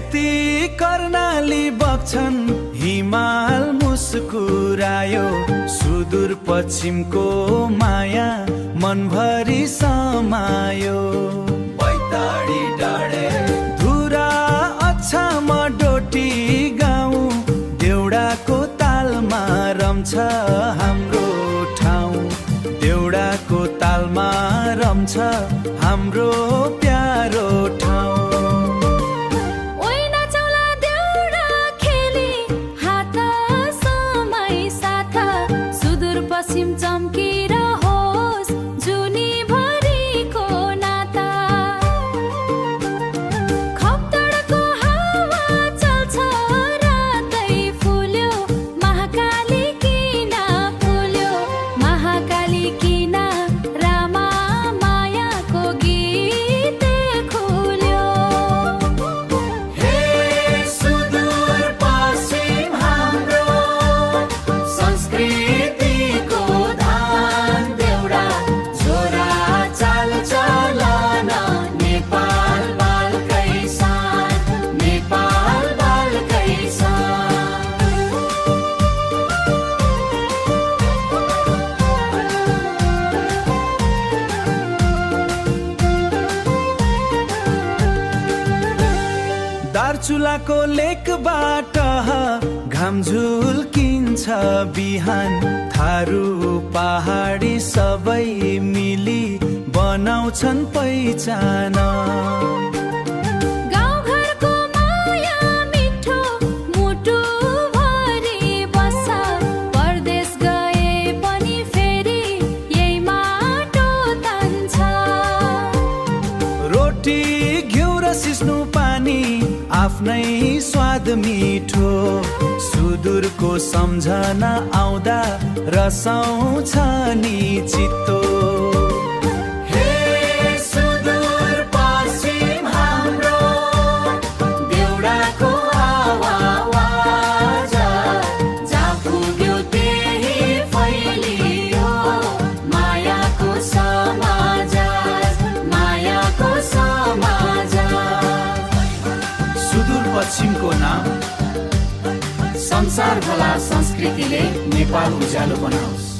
सेती कर्णाली बग्छन् हिमाल मुस्कुरायो सुदूर पश्चिमको माया मनभरि समायो बैतडी डाँडे धुरा अछाम डोटी गाउँ देउडाको तालमा रम्छ हाम्रो ठाउँ देउडाको तालमा रम्छ हाम्रो प्यारो ठाउँ पश्चिम चम्किरहोस् जुनीभरिको नाता खप्तडको हावा चल्छ रातै फुल्यो महाकाली किना फुल्यो महाकाली किना रामा मायाको गीत खुल्यो हे सुदूर पश्चिम हाम्रो संस्कृति दार्चुलाको लेकबाट घाम झुल्किन्छ बिहान थारू पहाडी सबै मिली बनाउँछन् पहिचान गाउँघरको माया मिठो मुटु भरि बस्छ परदेश गए पनि फेरि यही माटो तान्छ रोटी घिउ र सिस्नु पानी आफ्नै स्वाद मिठो सुदूरको सम्झना आउँदा रसाउँछ नि चित्तो हे सुदूर पश्चिम हाम्रो देउडाको आवाज जहाँ पुग्यो त्यही फैलियो मायाको समाज मायाको समाज सुदूर पश्चिमको नाम संसार भला संस्कृतिले नेपाल उज्यालो बनाओस्।